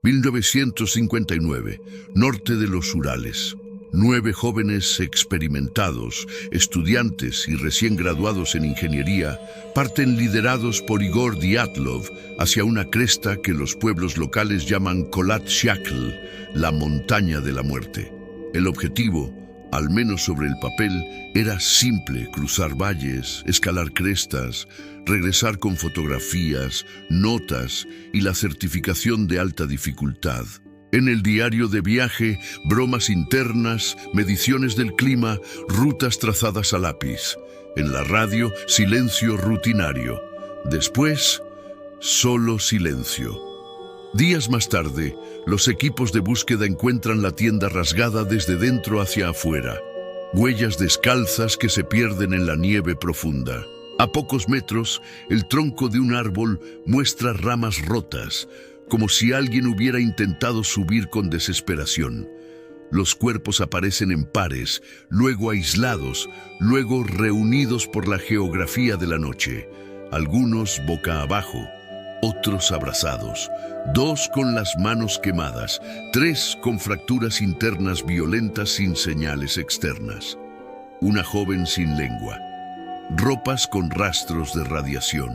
1959, norte de los Urales. 9 jóvenes experimentados, estudiantes y recién graduados en ingeniería, parten liderados por Igor Dyatlov hacia una cresta que los pueblos locales llaman Kholat Syakhl, la montaña de la muerte. El objetivo, al menos sobre el papel, era simple: cruzar valles, escalar crestas, regresar con fotografías, notas y la certificación de alta dificultad. En el diario de viaje, bromas internas, mediciones del clima, rutas trazadas a lápiz. En la radio, silencio rutinario. Después, solo silencio. Días más tarde, los equipos de búsqueda encuentran la tienda rasgada desde dentro hacia afuera. Huellas descalzas que se pierden en la nieve profunda. A pocos metros, el tronco de un árbol muestra ramas rotas, como si alguien hubiera intentado subir con desesperación. Los cuerpos aparecen en pares, luego aislados, luego reunidos por la geografía de la noche. Algunos boca abajo, otros abrazados, 2 con las manos quemadas, 3 con fracturas internas violentas sin señales externas. Una joven sin lengua. Ropas con rastros de radiación.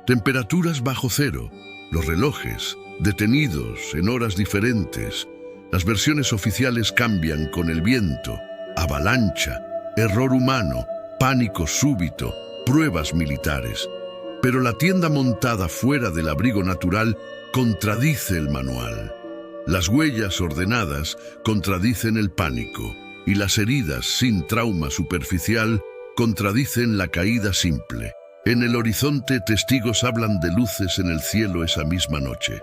Temperaturas bajo cero. Los relojes, detenidos en horas diferentes. Las versiones oficiales cambian con el viento. Avalancha, error humano, pánico súbito, pruebas militares. Pero la tienda montada fuera del abrigo natural contradice el manual. Las huellas ordenadas contradicen el pánico, y las heridas sin trauma superficial contradicen la caída simple. En el horizonte, testigos hablan de luces en el cielo esa misma noche.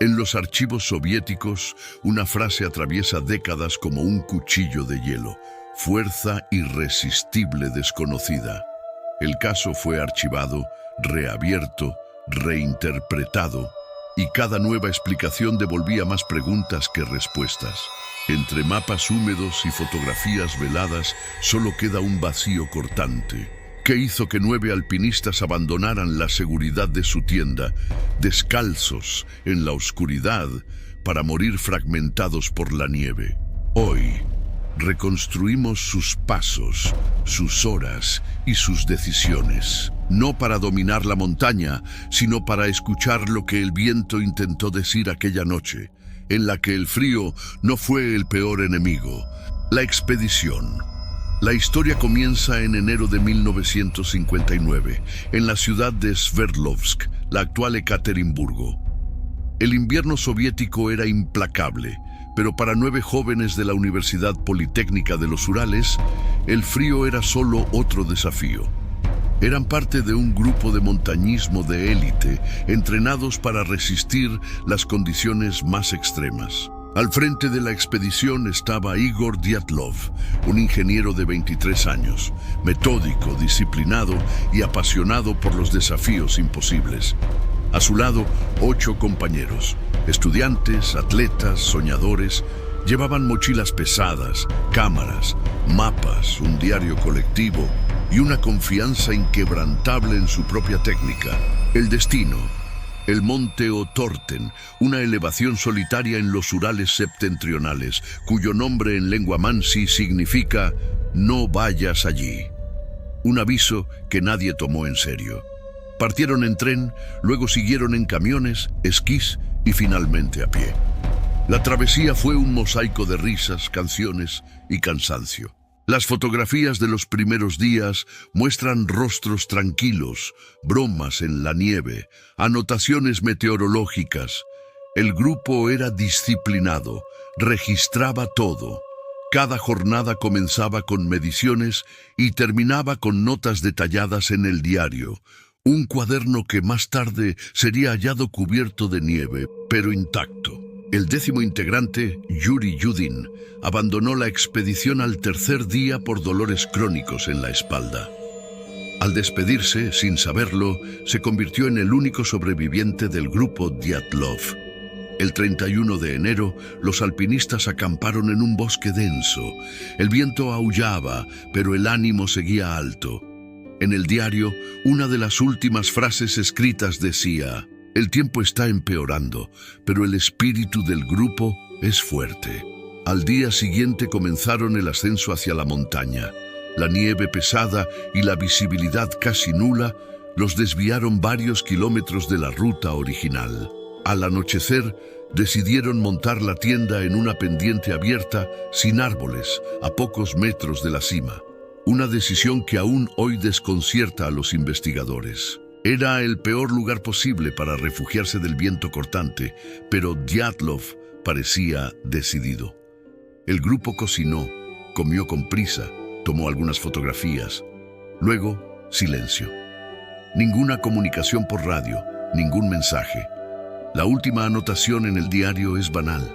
En los archivos soviéticos, una frase atraviesa décadas como un cuchillo de hielo: fuerza irresistible desconocida. El caso fue archivado, reabierto, reinterpretado, y cada nueva explicación devolvía más preguntas que respuestas. Entre mapas húmedos y fotografías veladas, solo queda un vacío cortante. ¿Qué hizo que 9 alpinistas abandonaran la seguridad de su tienda, descalzos en la oscuridad, para morir fragmentados por la nieve? Hoy, reconstruimos sus pasos, sus horas y sus decisiones. No para dominar la montaña, sino para escuchar lo que el viento intentó decir aquella noche, en la que el frío no fue el peor enemigo. La expedición. La historia comienza en enero de 1959, en la ciudad de Sverdlovsk, la actual Ekaterimburgo. El invierno soviético era implacable, pero para 9 jóvenes de la Universidad Politécnica de los Urales, el frío era solo otro desafío. Eran parte de un grupo de montañismo de élite, entrenados para resistir las condiciones más extremas. Al frente de la expedición estaba Igor Dyatlov, un ingeniero de 23 años, metódico, disciplinado y apasionado por los desafíos imposibles. A su lado, 8 compañeros, estudiantes, atletas, soñadores. Llevaban mochilas pesadas, cámaras, mapas, un diario colectivo y una confianza inquebrantable en su propia técnica. El destino: el monte Otorten, una elevación solitaria en los Urales septentrionales, cuyo nombre en lengua mansi significa «no vayas allí». Un aviso que nadie tomó en serio. Partieron en tren, luego siguieron en camiones, esquís y finalmente a pie. La travesía fue un mosaico de risas, canciones y cansancio. Las fotografías de los primeros días muestran rostros tranquilos, bromas en la nieve, anotaciones meteorológicas. El grupo era disciplinado, registraba todo. Cada jornada comenzaba con mediciones y terminaba con notas detalladas en el diario. Un cuaderno que más tarde sería hallado cubierto de nieve, pero intacto. El 10º integrante, Yuri Yudin, abandonó la expedición al tercer día por dolores crónicos en la espalda. Al despedirse, sin saberlo, se convirtió en el único sobreviviente del grupo Dyatlov. El 31 de enero, los alpinistas acamparon en un bosque denso. El viento aullaba, pero el ánimo seguía alto. En el diario, una de las últimas frases escritas decía: El tiempo está empeorando, pero el espíritu del grupo es fuerte. Al día siguiente comenzaron el ascenso hacia la montaña. La nieve pesada y la visibilidad casi nula los desviaron varios kilómetros de la ruta original. Al anochecer, decidieron montar la tienda en una pendiente abierta, sin árboles, a pocos metros de la cima. Una decisión que aún hoy desconcierta a los investigadores. Era el peor lugar posible para refugiarse del viento cortante, pero Dyatlov parecía decidido. El grupo cocinó, comió con prisa, tomó algunas fotografías. Luego, silencio. Ninguna comunicación por radio, ningún mensaje. La última anotación en el diario es banal.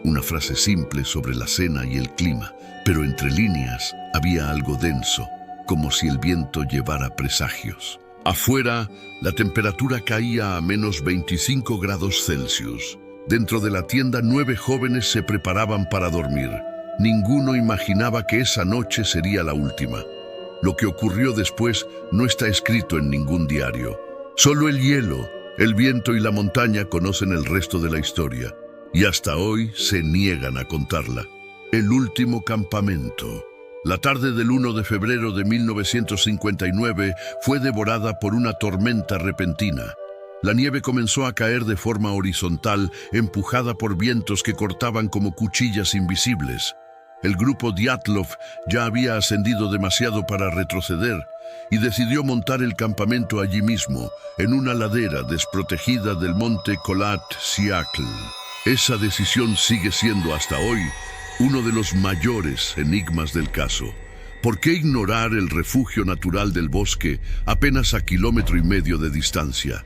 Una frase simple sobre la cena y el clima, pero entre líneas había algo denso, como si el viento llevara presagios. Afuera, la temperatura caía a menos 25 grados Celsius. Dentro de la tienda, 9 jóvenes se preparaban para dormir. Ninguno imaginaba que esa noche sería la última. Lo que ocurrió después no está escrito en ningún diario. Solo el hielo, el viento y la montaña conocen el resto de la historia, y hasta hoy se niegan a contarla. El último campamento. La tarde del 1 de febrero de 1959 fue devorada por una tormenta repentina. La nieve comenzó a caer de forma horizontal, empujada por vientos que cortaban como cuchillas invisibles. El grupo Dyatlov ya había ascendido demasiado para retroceder y decidió montar el campamento allí mismo, en una ladera desprotegida del monte Kholat-Syakhl. Esa decisión sigue siendo hasta hoy uno de los mayores enigmas del caso. ¿Por qué ignorar el refugio natural del bosque apenas a 1,5 kilómetros de distancia?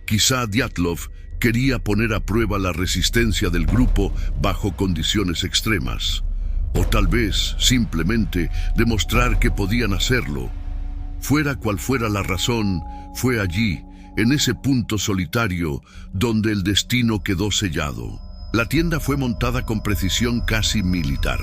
Quizá Dyatlov quería poner a prueba la resistencia del grupo bajo condiciones extremas. O tal vez, simplemente, demostrar que podían hacerlo. Fuera cual fuera la razón, fue allí, en ese punto solitario, donde el destino quedó sellado. La tienda fue montada con precisión casi militar.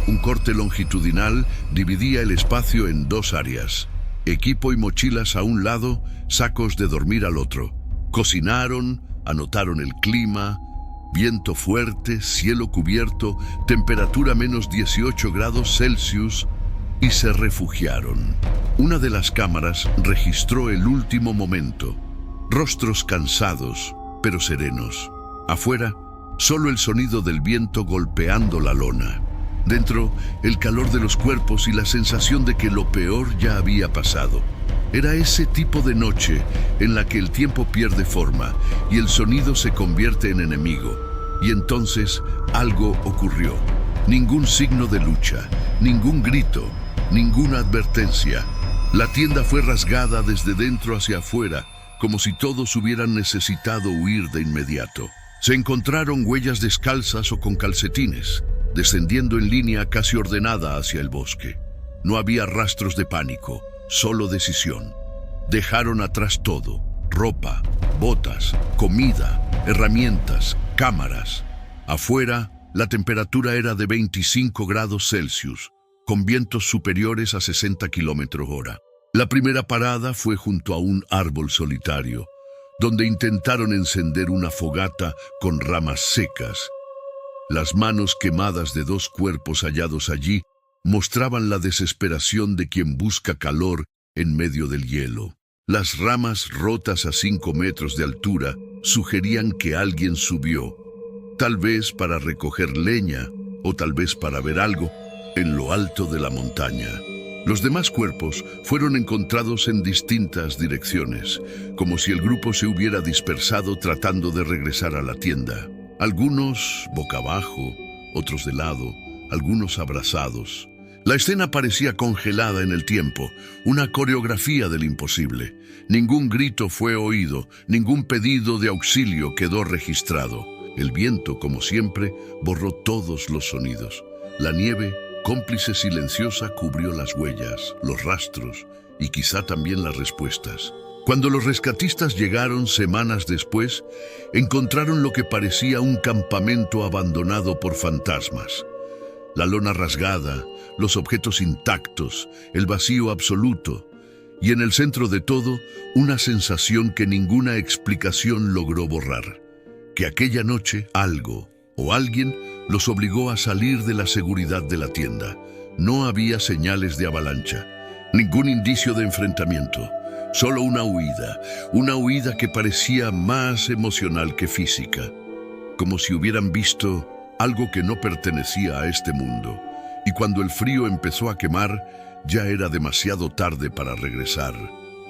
Un corte longitudinal dividía el espacio en 2 áreas. Equipo y mochilas a un lado, sacos de dormir al otro. Cocinaron, anotaron el clima, viento fuerte, cielo cubierto, temperatura menos 18 grados Celsius, y se refugiaron. Una de las cámaras registró el último momento. Rostros cansados, pero serenos. Afuera, solo el sonido del viento golpeando la lona. Dentro, el calor de los cuerpos y la sensación de que lo peor ya había pasado. Era ese tipo de noche en la que el tiempo pierde forma y el sonido se convierte en enemigo. Y entonces algo ocurrió. Ningún signo de lucha, ningún grito, ninguna advertencia. La tienda fue rasgada desde dentro hacia afuera, como si todos hubieran necesitado huir de inmediato. Se encontraron huellas descalzas o con calcetines, descendiendo en línea casi ordenada hacia el bosque. No había rastros de pánico, solo decisión. Dejaron atrás todo: ropa, botas, comida, herramientas, cámaras. Afuera, la temperatura era de 25 grados Celsius, con vientos superiores a 60 km/h. La primera parada fue junto a un árbol solitario, donde intentaron encender una fogata con ramas secas. Las manos quemadas de 2 cuerpos hallados allí mostraban la desesperación de quien busca calor en medio del hielo. Las ramas rotas a 5 metros de altura sugerían que alguien subió, tal vez para recoger leña o tal vez para ver algo en lo alto de la montaña. Los demás cuerpos fueron encontrados en distintas direcciones, como si el grupo se hubiera dispersado tratando de regresar a la tienda. Algunos boca abajo, otros de lado, algunos abrazados. La escena parecía congelada en el tiempo, una coreografía del imposible. Ningún grito fue oído, ningún pedido de auxilio quedó registrado. El viento, como siempre, borró todos los sonidos. La nieve, cómplice silenciosa, cubrió las huellas, los rastros y quizá también las respuestas. Cuando los rescatistas llegaron semanas después, encontraron lo que parecía un campamento abandonado por fantasmas. La lona rasgada, los objetos intactos, el vacío absoluto. Y en el centro de todo, una sensación que ninguna explicación logró borrar. Que aquella noche algo o alguien los obligó a salir de la seguridad de la tienda. No había señales de avalancha, ningún indicio de enfrentamiento, solo una huida que parecía más emocional que física, como si hubieran visto algo que no pertenecía a este mundo. Y cuando el frío empezó a quemar, ya era demasiado tarde para regresar.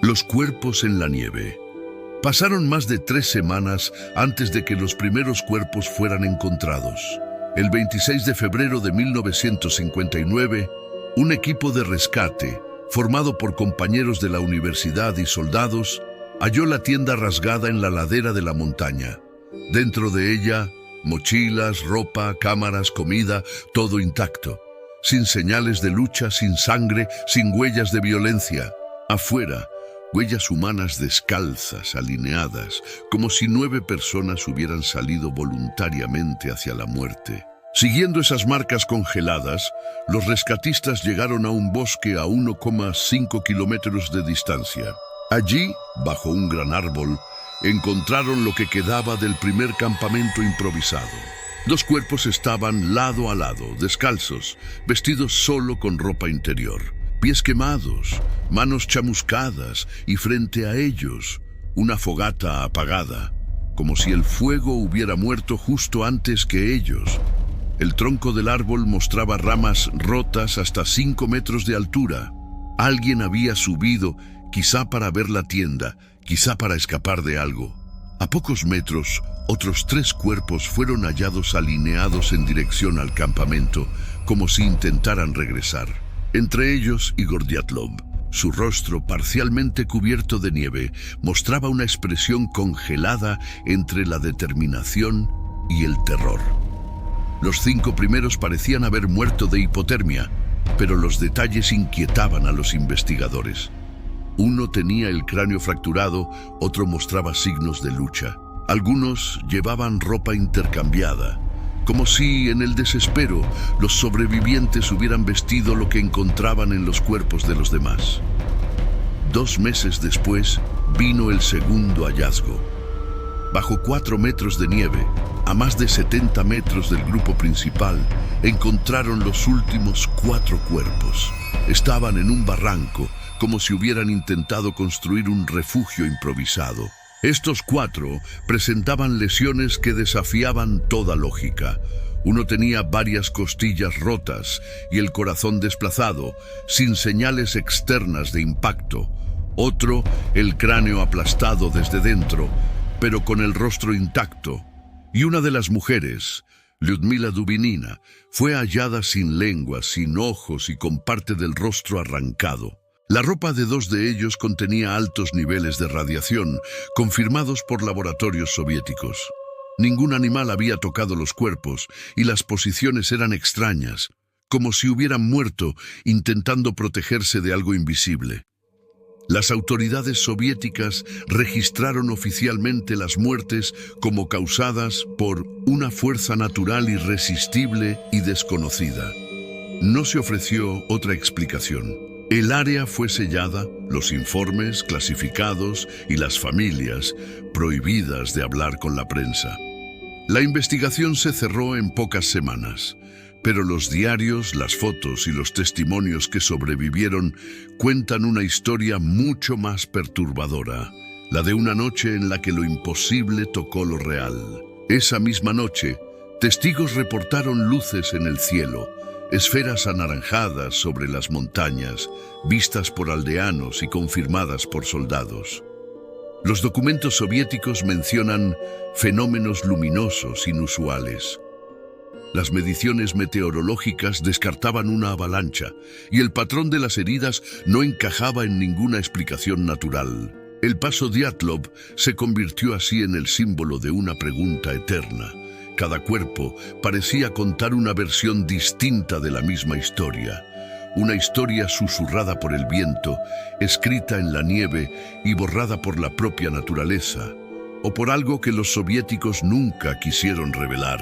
Los cuerpos en la nieve. Pasaron más de 3 semanas antes de que los primeros cuerpos fueran encontrados. El 26 de febrero de 1959, un equipo de rescate, formado por compañeros de la universidad y soldados, halló la tienda rasgada en la ladera de la montaña. Dentro de ella, mochilas, ropa, cámaras, comida, todo intacto. Sin señales de lucha, sin sangre, sin huellas de violencia. Afuera, huellas humanas descalzas, alineadas, como si 9 personas hubieran salido voluntariamente hacia la muerte. Siguiendo esas marcas congeladas, los rescatistas llegaron a un bosque a 1,5 kilómetros de distancia. Allí, bajo un gran árbol, encontraron lo que quedaba del primer campamento improvisado. 2 cuerpos estaban lado a lado, descalzos, vestidos solo con ropa interior. Pies quemados, manos chamuscadas y frente a ellos, una fogata apagada, como si el fuego hubiera muerto justo antes que ellos. El tronco del árbol mostraba ramas rotas hasta 5 metros de altura. Alguien había subido, quizá para ver la tienda, quizá para escapar de algo. A pocos metros, otros 3 cuerpos fueron hallados alineados en dirección al campamento, como si intentaran regresar. Entre ellos, Igor Dyatlov. Su rostro, parcialmente cubierto de nieve, mostraba una expresión congelada entre la determinación y el terror. Los 5 primeros parecían haber muerto de hipotermia, pero los detalles inquietaban a los investigadores. Uno tenía el cráneo fracturado, otro mostraba signos de lucha. Algunos llevaban ropa intercambiada, como si en el desespero los sobrevivientes hubieran vestido lo que encontraban en los cuerpos de los demás. 2 meses después vino el segundo hallazgo. Bajo 4 metros de nieve, a más de 70 metros del grupo principal, encontraron los últimos 4 cuerpos. Estaban en un barranco, como si hubieran intentado construir un refugio improvisado. Estos 4 presentaban lesiones que desafiaban toda lógica. Uno tenía varias costillas rotas y el corazón desplazado, sin señales externas de impacto. Otro, el cráneo aplastado desde dentro, pero con el rostro intacto. Y una de las mujeres, Lyudmila Dubinina, fue hallada sin lengua, sin ojos y con parte del rostro arrancado. La ropa de 2 de ellos contenía altos niveles de radiación, confirmados por laboratorios soviéticos. Ningún animal había tocado los cuerpos y las posiciones eran extrañas, como si hubieran muerto intentando protegerse de algo invisible. Las autoridades soviéticas registraron oficialmente las muertes como causadas por una fuerza natural irresistible y desconocida. No se ofreció otra explicación. El área fue sellada, los informes clasificados y las familias prohibidas de hablar con la prensa. La investigación se cerró en pocas semanas, pero los diarios, las fotos y los testimonios que sobrevivieron cuentan una historia mucho más perturbadora, la de una noche en la que lo imposible tocó lo real. Esa misma noche, testigos reportaron luces en el cielo, esferas anaranjadas sobre las montañas, vistas por aldeanos y confirmadas por soldados. Los documentos soviéticos mencionan fenómenos luminosos inusuales. Las mediciones meteorológicas descartaban una avalancha y el patrón de las heridas no encajaba en ninguna explicación natural. El paso Dyatlov se convirtió así en el símbolo de una pregunta eterna. Cada cuerpo parecía contar una versión distinta de la misma historia. Una historia susurrada por el viento, escrita en la nieve y borrada por la propia naturaleza, o por algo que los soviéticos nunca quisieron revelar.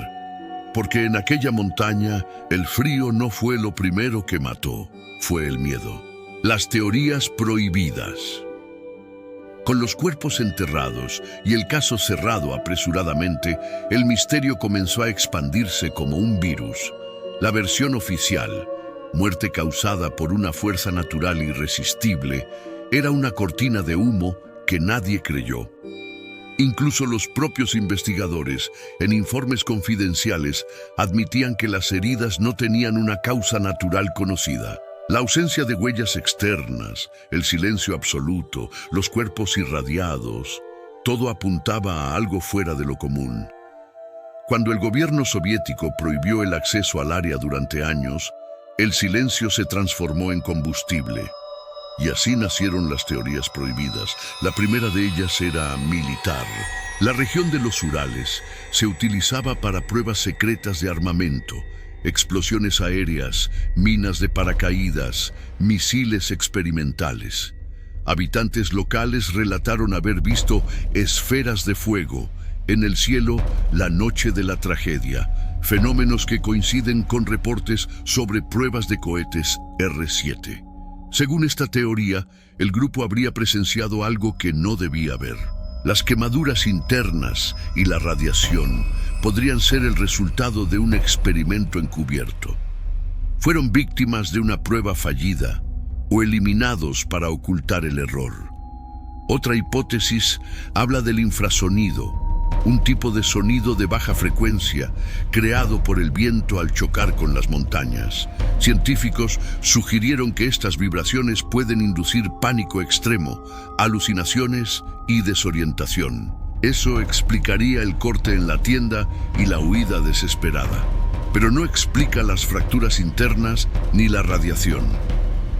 Porque en aquella montaña, el frío no fue lo primero que mató, fue el miedo. Las teorías prohibidas. Con los cuerpos enterrados y el caso cerrado apresuradamente, el misterio comenzó a expandirse como un virus. La versión oficial, muerte causada por una fuerza natural irresistible, era una cortina de humo que nadie creyó. Incluso los propios investigadores, en informes confidenciales, admitían que las heridas no tenían una causa natural conocida. La ausencia de huellas externas, el silencio absoluto, los cuerpos irradiados, todo apuntaba a algo fuera de lo común. Cuando el gobierno soviético prohibió el acceso al área durante años, el silencio se transformó en combustible. Y así nacieron las teorías prohibidas. La primera de ellas era militar. La región de los Urales se utilizaba para pruebas secretas de armamento, explosiones aéreas, minas de paracaídas, misiles experimentales. Habitantes locales relataron haber visto esferas de fuego en el cielo la noche de la tragedia, fenómenos que coinciden con reportes sobre pruebas de cohetes R-7. Según esta teoría, el grupo habría presenciado algo que no debía ver. Las quemaduras internas y la radiación podrían ser el resultado de un experimento encubierto. Fueron víctimas de una prueba fallida o eliminados para ocultar el error. Otra hipótesis habla del infrasonido, un tipo de sonido de baja frecuencia creado por el viento al chocar con las montañas. Científicos sugirieron que estas vibraciones pueden inducir pánico extremo, alucinaciones y desorientación. Eso explicaría el corte en la tienda y la huida desesperada. Pero no explica las fracturas internas ni la radiación.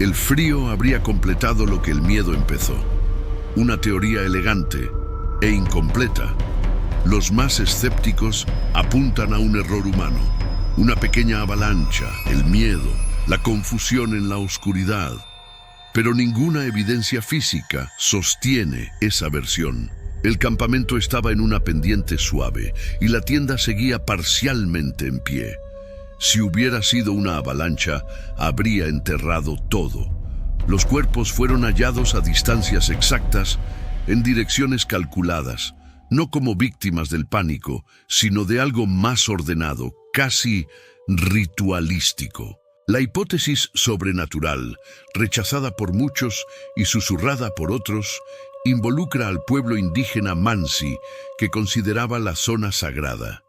El frío habría completado lo que el miedo empezó. Una teoría elegante e incompleta. Los más escépticos apuntan a un error humano, una pequeña avalancha, el miedo, la confusión en la oscuridad. Pero ninguna evidencia física sostiene esa versión. El campamento estaba en una pendiente suave y la tienda seguía parcialmente en pie. Si hubiera sido una avalancha, habría enterrado todo. Los cuerpos fueron hallados a distancias exactas, en direcciones calculadas, no como víctimas del pánico, sino de algo más ordenado, casi ritualístico. La hipótesis sobrenatural, rechazada por muchos y susurrada por otros, involucra al pueblo indígena Mansi, que consideraba la zona sagrada.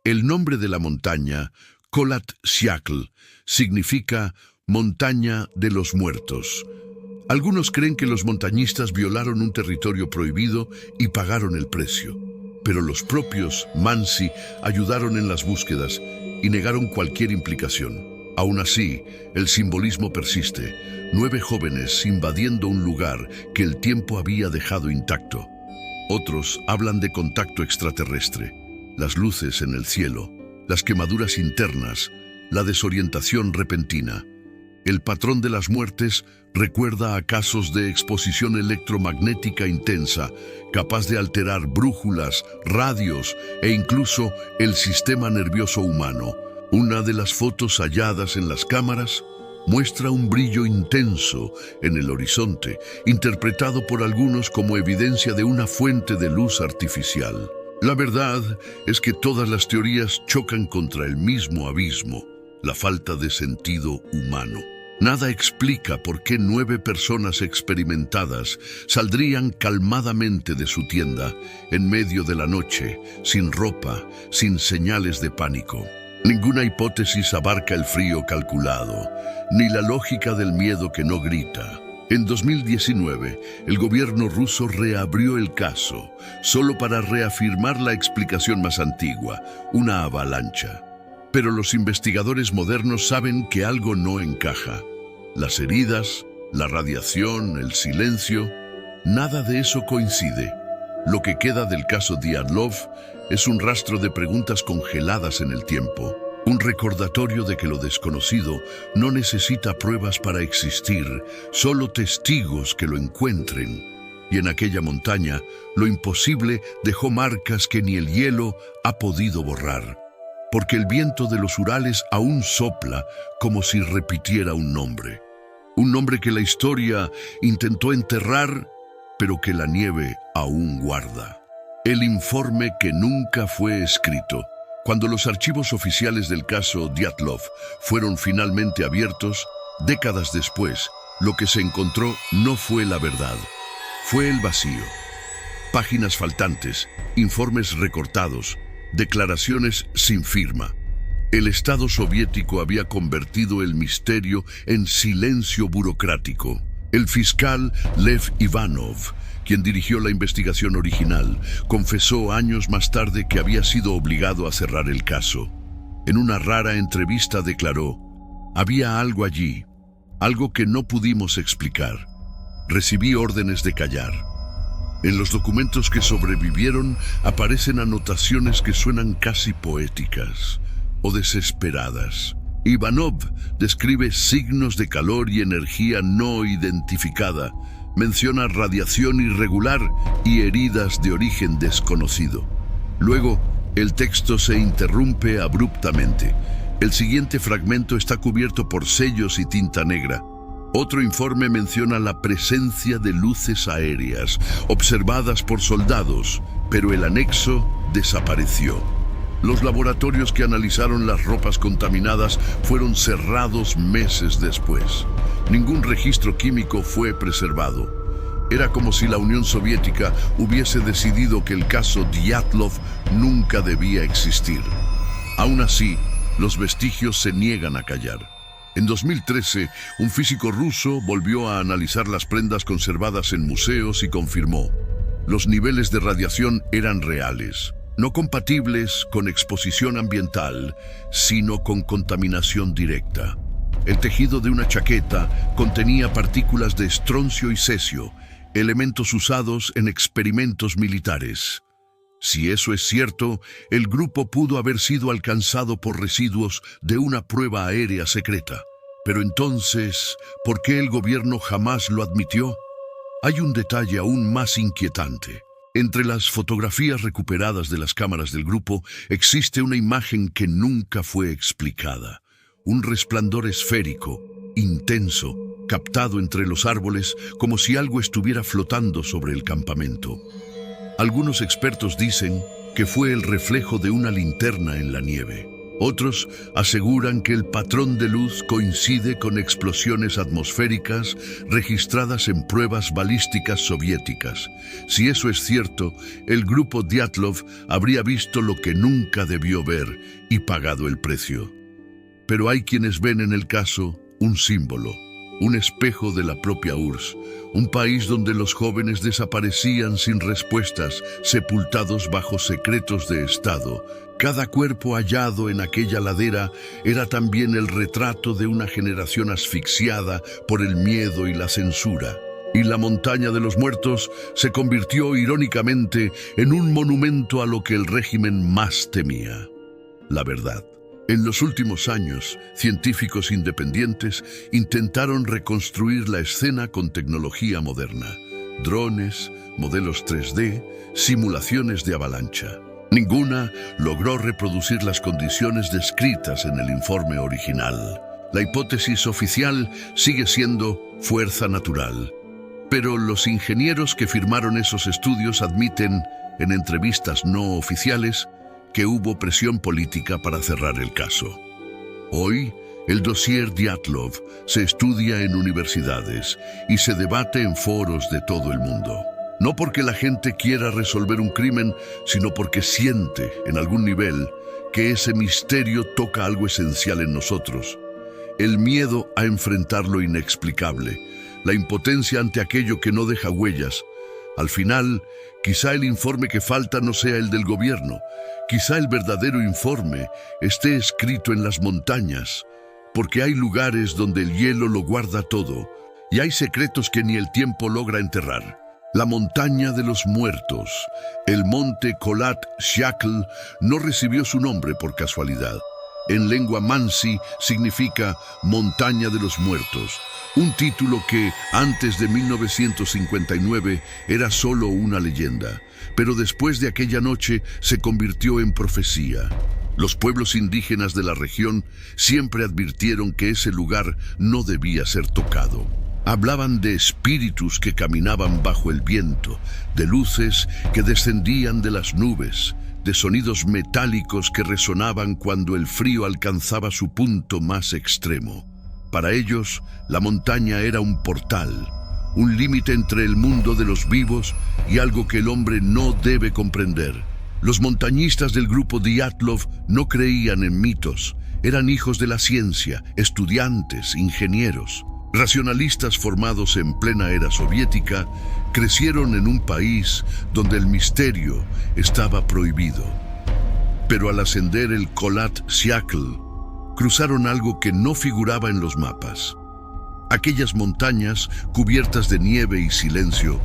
El nombre de la montaña, Kholat Syakhl, significa montaña de los muertos. Algunos creen que los montañistas violaron un territorio prohibido y pagaron el precio. Pero los propios Mansi ayudaron en las búsquedas y negaron cualquier implicación. Aún así, el simbolismo persiste. 9 jóvenes invadiendo un lugar que el tiempo había dejado intacto. Otros hablan de contacto extraterrestre, las luces en el cielo, las quemaduras internas, la desorientación repentina. El patrón de las muertes recuerda a casos de exposición electromagnética intensa, capaz de alterar brújulas, radios e incluso el sistema nervioso humano. Una de las fotos halladas en las cámaras muestra un brillo intenso en el horizonte, interpretado por algunos como evidencia de una fuente de luz artificial. La verdad es que todas las teorías chocan contra el mismo abismo, la falta de sentido humano. Nada explica por qué 9 personas experimentadas saldrían calmadamente de su tienda en medio de la noche, sin ropa, sin señales de pánico. Ninguna hipótesis abarca el frío calculado, ni la lógica del miedo que no grita. En 2019, el gobierno ruso reabrió el caso, solo para reafirmar la explicación más antigua, una avalancha. Pero los investigadores modernos saben que algo no encaja. Las heridas, la radiación, el silencio, nada de eso coincide. Lo que queda del caso Dyatlov es un rastro de preguntas congeladas en el tiempo, un recordatorio de que lo desconocido no necesita pruebas para existir, solo testigos que lo encuentren. Y en aquella montaña, lo imposible dejó marcas que ni el hielo ha podido borrar, porque el viento de los Urales aún sopla como si repitiera un nombre. un nombre que la historia intentó enterrar, pero que la nieve aún guarda. El informe que nunca fue escrito. Cuando los archivos oficiales del caso Dyatlov fueron finalmente abiertos, décadas después, lo que se encontró no fue la verdad, fue el vacío. Páginas faltantes, informes recortados, declaraciones sin firma. El Estado soviético había convertido el misterio en silencio burocrático. El fiscal Lev Ivanov, quien dirigió la investigación original, confesó años más tarde que había sido obligado a cerrar el caso. En una rara entrevista declaró: «Había algo allí, algo que no pudimos explicar. Recibí órdenes de callar». En los documentos que sobrevivieron aparecen anotaciones que suenan casi poéticas o desesperadas. Ivanov describe signos de calor y energía no identificada, menciona radiación irregular y heridas de origen desconocido. Luego, el texto se interrumpe abruptamente. El siguiente fragmento está cubierto por sellos y tinta negra. Otro informe menciona la presencia de luces aéreas, observadas por soldados, pero el anexo desapareció. Los laboratorios que analizaron las ropas contaminadas fueron cerrados meses después. Ningún registro químico fue preservado. Era como si la Unión Soviética hubiese decidido que el caso Dyatlov nunca debía existir. Aún así, los vestigios se niegan a callar. En 2013, un físico ruso volvió a analizar las prendas conservadas en museos y confirmó: los niveles de radiación eran reales, no compatibles con exposición ambiental, sino con contaminación directa. El tejido de una chaqueta contenía partículas de estroncio y cesio, elementos usados en experimentos militares. Si eso es cierto, el grupo pudo haber sido alcanzado por residuos de una prueba aérea secreta. Pero entonces, ¿por qué el gobierno jamás lo admitió? Hay un detalle aún más inquietante. Entre las fotografías recuperadas de las cámaras del grupo existe una imagen que nunca fue explicada. Un resplandor esférico, intenso, captado entre los árboles como si algo estuviera flotando sobre el campamento. Algunos expertos dicen que fue el reflejo de una linterna en la nieve. Otros aseguran que el patrón de luz coincide con explosiones atmosféricas registradas en pruebas balísticas soviéticas. Si eso es cierto, el grupo Dyatlov habría visto lo que nunca debió ver y pagado el precio. Pero hay quienes ven en el caso un símbolo, un espejo de la propia URSS, un país donde los jóvenes desaparecían sin respuestas, sepultados bajo secretos de Estado. Cada cuerpo hallado en aquella ladera era también el retrato de una generación asfixiada por el miedo y la censura. Y la montaña de los muertos se convirtió irónicamente en un monumento a lo que el régimen más temía: la verdad. En los últimos años, científicos independientes intentaron reconstruir la escena con tecnología moderna: drones, modelos 3D, simulaciones de avalancha. Ninguna logró reproducir las condiciones descritas en el informe original. La hipótesis oficial sigue siendo fuerza natural. Pero los ingenieros que firmaron esos estudios admiten, en entrevistas no oficiales, que hubo presión política para cerrar el caso. Hoy, el dossier Dyatlov se estudia en universidades y se debate en foros de todo el mundo. No porque la gente quiera resolver un crimen, sino porque siente, en algún nivel, que ese misterio toca algo esencial en nosotros. El miedo a enfrentar lo inexplicable, la impotencia ante aquello que no deja huellas. Al final, quizá el informe que falta no sea el del gobierno. Quizá el verdadero informe esté escrito en las montañas, porque hay lugares donde el hielo lo guarda todo, y hay secretos que ni el tiempo logra enterrar. La montaña de los muertos, el monte Kholat Syakhl, no recibió su nombre por casualidad. En lengua mansi significa montaña de los muertos, un título que antes de 1959 era solo una leyenda, pero después de aquella noche se convirtió en profecía. Los pueblos indígenas de la región siempre advirtieron que ese lugar no debía ser tocado. Hablaban de espíritus que caminaban bajo el viento, de luces que descendían de las nubes, de sonidos metálicos que resonaban cuando el frío alcanzaba su punto más extremo. Para ellos, la montaña era un portal, un límite entre el mundo de los vivos y algo que el hombre no debe comprender. Los montañistas del grupo Dyatlov no creían en mitos, eran hijos de la ciencia, estudiantes, ingenieros. Racionalistas formados en plena era soviética, crecieron en un país donde el misterio estaba prohibido. Pero al ascender el Kholat Syakhl, cruzaron algo que no figuraba en los mapas. Aquellas montañas, cubiertas de nieve y silencio,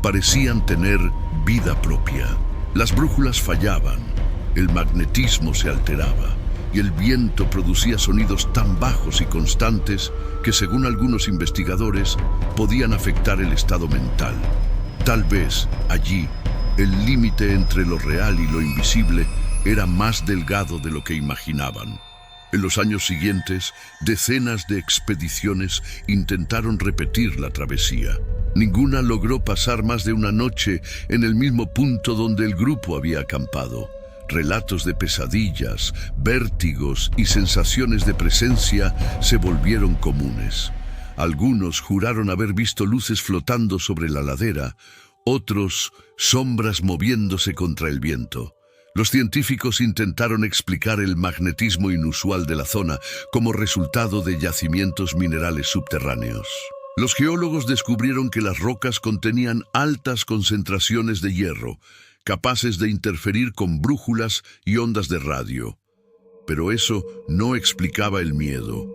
parecían tener vida propia. Las brújulas fallaban, el magnetismo se alteraba y el viento producía sonidos tan bajos y constantes que, según algunos investigadores, podían afectar el estado mental. Tal vez allí, el límite entre lo real y lo invisible era más delgado de lo que imaginaban. En los años siguientes, decenas de expediciones intentaron repetir la travesía. Ninguna logró pasar más de una noche en el mismo punto donde el grupo había acampado. Relatos de pesadillas, vértigos y sensaciones de presencia se volvieron comunes. Algunos juraron haber visto luces flotando sobre la ladera, otros sombras moviéndose contra el viento. Los científicos intentaron explicar el magnetismo inusual de la zona como resultado de yacimientos minerales subterráneos. Los geólogos descubrieron que las rocas contenían altas concentraciones de hierro, capaces de interferir con brújulas y ondas de radio. Pero eso no explicaba el miedo.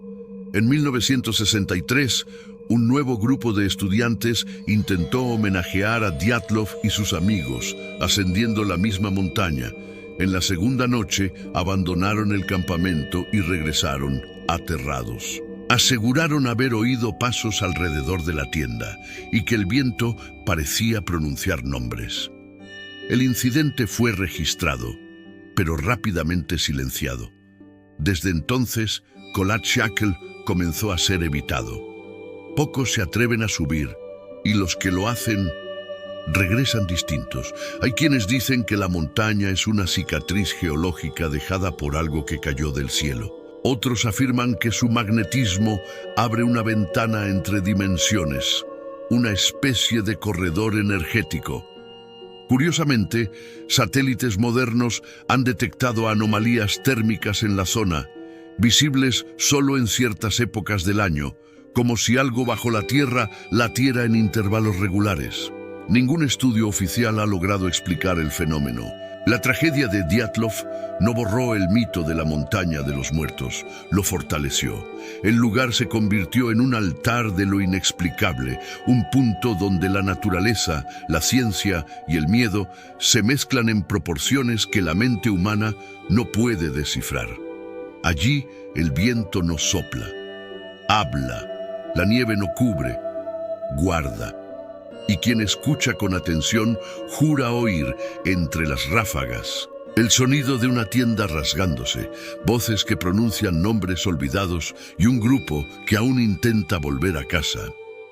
En 1963, un nuevo grupo de estudiantes intentó homenajear a Dyatlov y sus amigos, ascendiendo la misma montaña. En la segunda noche, abandonaron el campamento y regresaron aterrados. Aseguraron haber oído pasos alrededor de la tienda y que el viento parecía pronunciar nombres. El incidente fue registrado, pero rápidamente silenciado. Desde entonces, Kholat Syakhl comenzó a ser evitado. Pocos se atreven a subir y los que lo hacen regresan distintos. Hay quienes dicen que la montaña es una cicatriz geológica dejada por algo que cayó del cielo. Otros afirman que su magnetismo abre una ventana entre dimensiones, una especie de corredor energético. Curiosamente, satélites modernos han detectado anomalías térmicas en la zona, visibles solo en ciertas épocas del año, como si algo bajo la Tierra latiera en intervalos regulares. Ningún estudio oficial ha logrado explicar el fenómeno. La tragedia de Dyatlov no borró el mito de la montaña de los muertos, lo fortaleció. El lugar se convirtió en un altar de lo inexplicable, un punto donde la naturaleza, la ciencia y el miedo se mezclan en proporciones que la mente humana no puede descifrar. Allí el viento no sopla, habla, la nieve no cubre, guarda. Y quien escucha con atención jura oír entre las ráfagas el sonido de una tienda rasgándose, voces que pronuncian nombres olvidados y un grupo que aún intenta volver a casa.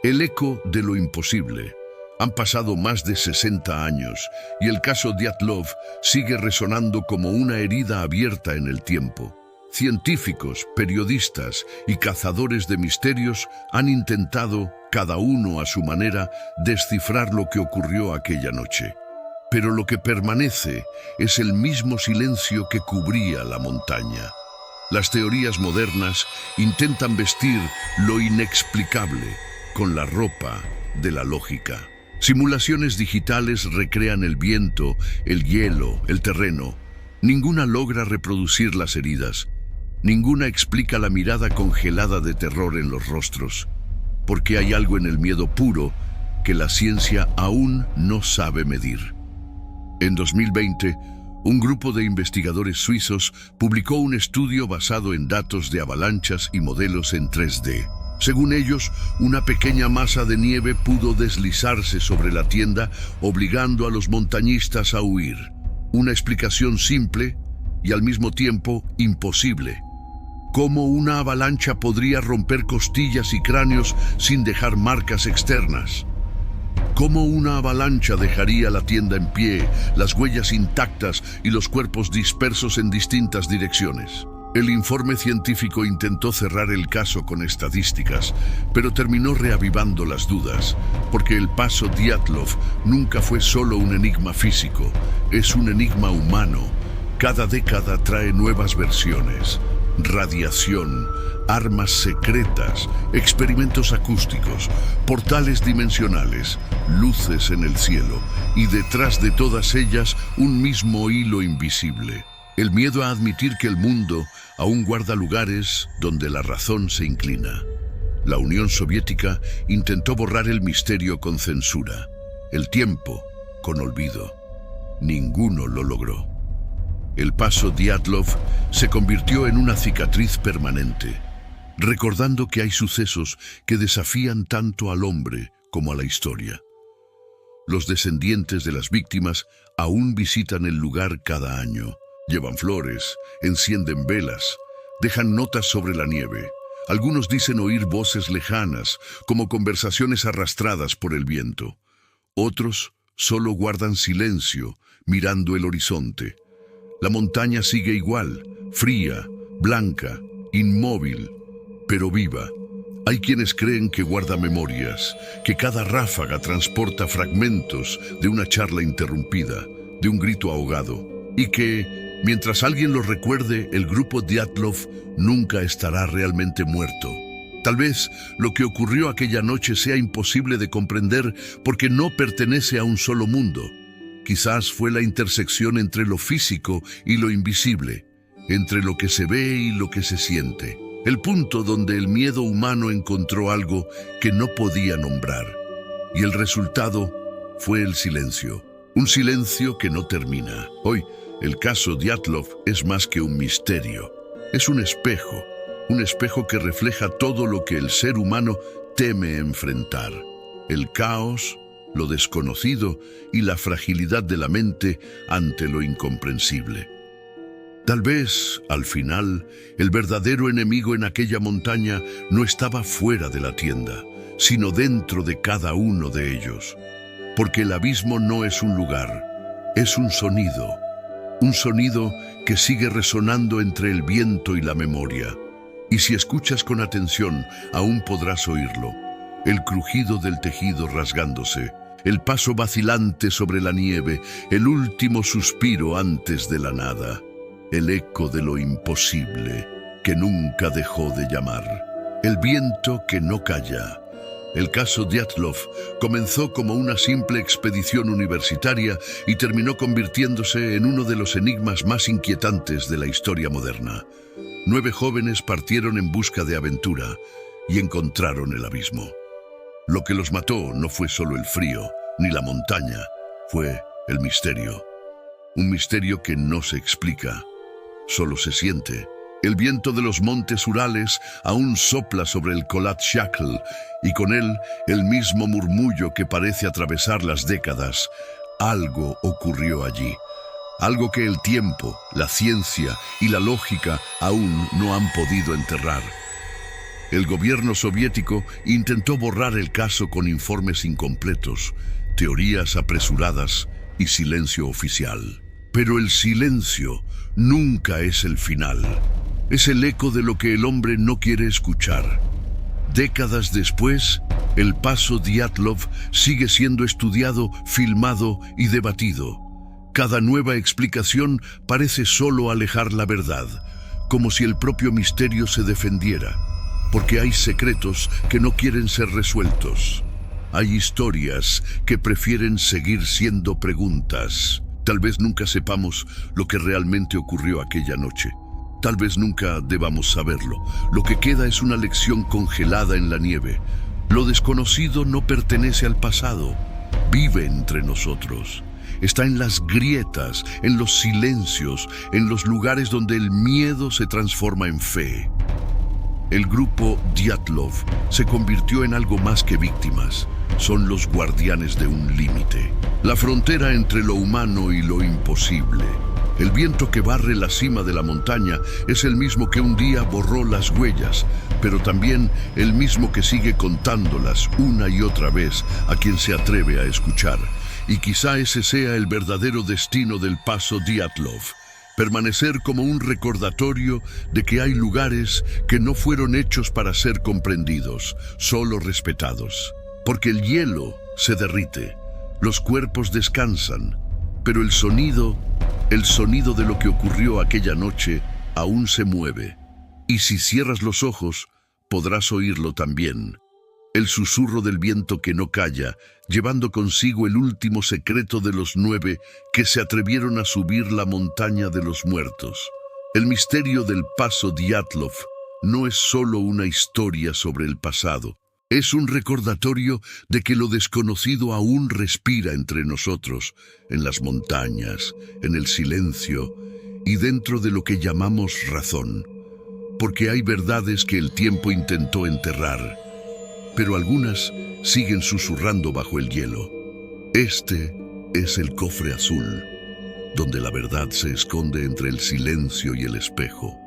El eco de lo imposible. Han pasado más de 60 años y el caso Dyatlov sigue resonando como una herida abierta en el tiempo. Científicos, periodistas y cazadores de misterios han intentado, cada uno a su manera, descifrar lo que ocurrió aquella noche. Pero lo que permanece es el mismo silencio que cubría la montaña. Las teorías modernas intentan vestir lo inexplicable con la ropa de la lógica. Simulaciones digitales recrean el viento, el hielo, el terreno. Ninguna logra reproducir las heridas. Ninguna explica la mirada congelada de terror en los rostros, porque hay algo en el miedo puro que la ciencia aún no sabe medir. En 2020, un grupo de investigadores suizos publicó un estudio basado en datos de avalanchas y modelos en 3D. Según ellos, una pequeña masa de nieve pudo deslizarse sobre la tienda, obligando a los montañistas a huir. Una explicación simple, y al mismo tiempo imposible. ¿Cómo una avalancha podría romper costillas y cráneos sin dejar marcas externas? ¿Cómo una avalancha dejaría la tienda en pie, las huellas intactas y los cuerpos dispersos en distintas direcciones? El informe científico intentó cerrar el caso con estadísticas, pero terminó reavivando las dudas, porque el paso Dyatlov nunca fue solo un enigma físico, es un enigma humano. Cada década trae nuevas versiones: radiación, armas secretas, experimentos acústicos, portales dimensionales, luces en el cielo, y detrás de todas ellas un mismo hilo invisible. El miedo a admitir que el mundo aún guarda lugares donde la razón se inclina. La Unión Soviética intentó borrar el misterio con censura, el tiempo con olvido. Ninguno lo logró. El paso Dyatlov se convirtió en una cicatriz permanente, recordando que hay sucesos que desafían tanto al hombre como a la historia. Los descendientes de las víctimas aún visitan el lugar cada año. Llevan flores, encienden velas, dejan notas sobre la nieve. Algunos dicen oír voces lejanas, como conversaciones arrastradas por el viento. Otros solo guardan silencio, mirando el horizonte. La montaña sigue igual, fría, blanca, inmóvil, pero viva. Hay quienes creen que guarda memorias, que cada ráfaga transporta fragmentos de una charla interrumpida, de un grito ahogado, y que, mientras alguien lo recuerde, el grupo Dyatlov nunca estará realmente muerto. Tal vez lo que ocurrió aquella noche sea imposible de comprender porque no pertenece a un solo mundo. Quizás fue la intersección entre lo físico y lo invisible, entre lo que se ve y lo que se siente. El punto donde el miedo humano encontró algo que no podía nombrar. Y el resultado fue el silencio. Un silencio que no termina. Hoy, el caso Dyatlov es más que un misterio. Es un espejo que refleja todo lo que el ser humano teme enfrentar. El caos, lo desconocido y la fragilidad de la mente ante lo incomprensible. Tal vez, al final, el verdadero enemigo en aquella montaña no estaba fuera de la tienda, sino dentro de cada uno de ellos. Porque el abismo no es un lugar, es un sonido que sigue resonando entre el viento y la memoria. Y si escuchas con atención, aún podrás oírlo. El crujido del tejido rasgándose, el paso vacilante sobre la nieve, el último suspiro antes de la nada. El eco de lo imposible, que nunca dejó de llamar. El viento que no calla. El caso Dyatlov comenzó como una simple expedición universitaria y terminó convirtiéndose en uno de los enigmas más inquietantes de la historia moderna. 9 jóvenes partieron en busca de aventura y encontraron el abismo. Lo que los mató no fue solo el frío, ni la montaña, fue el misterio. Un misterio que no se explica, solo se siente. El viento de los montes Urales aún sopla sobre el Kholat Shakhl y con él el mismo murmullo que parece atravesar las décadas. Algo ocurrió allí, algo que el tiempo, la ciencia y la lógica aún no han podido enterrar. El gobierno soviético intentó borrar el caso con informes incompletos, teorías apresuradas y silencio oficial. Pero el silencio nunca es el final. Es el eco de lo que el hombre no quiere escuchar. Décadas después, el paso Dyatlov sigue siendo estudiado, filmado y debatido. Cada nueva explicación parece solo alejar la verdad, como si el propio misterio se defendiera. Porque hay secretos que no quieren ser resueltos. Hay historias que prefieren seguir siendo preguntas. Tal vez nunca sepamos lo que realmente ocurrió aquella noche. Tal vez nunca debamos saberlo. Lo que queda es una lección congelada en la nieve. Lo desconocido no pertenece al pasado. Vive entre nosotros. Está en las grietas, en los silencios, en los lugares donde el miedo se transforma en fe. El grupo Dyatlov se convirtió en algo más que víctimas. Son los guardianes de un límite. La frontera entre lo humano y lo imposible. El viento que barre la cima de la montaña es el mismo que un día borró las huellas, pero también el mismo que sigue contándolas una y otra vez a quien se atreve a escuchar. Y quizá ese sea el verdadero destino del paso Dyatlov, permanecer como un recordatorio de que hay lugares que no fueron hechos para ser comprendidos, solo respetados. Porque el hielo se derrite, los cuerpos descansan, pero el sonido de lo que ocurrió aquella noche aún se mueve. Y si cierras los ojos, podrás oírlo también. El susurro del viento que no calla, llevando consigo el último secreto de los 9 que se atrevieron a subir la montaña de los muertos. El misterio del paso Dyatlov no es solo una historia sobre el pasado. Es un recordatorio de que lo desconocido aún respira entre nosotros, en las montañas, en el silencio y dentro de lo que llamamos razón. Porque hay verdades que el tiempo intentó enterrar, pero algunas siguen susurrando bajo el hielo. Este es el cofre azul, donde la verdad se esconde entre el silencio y el espejo.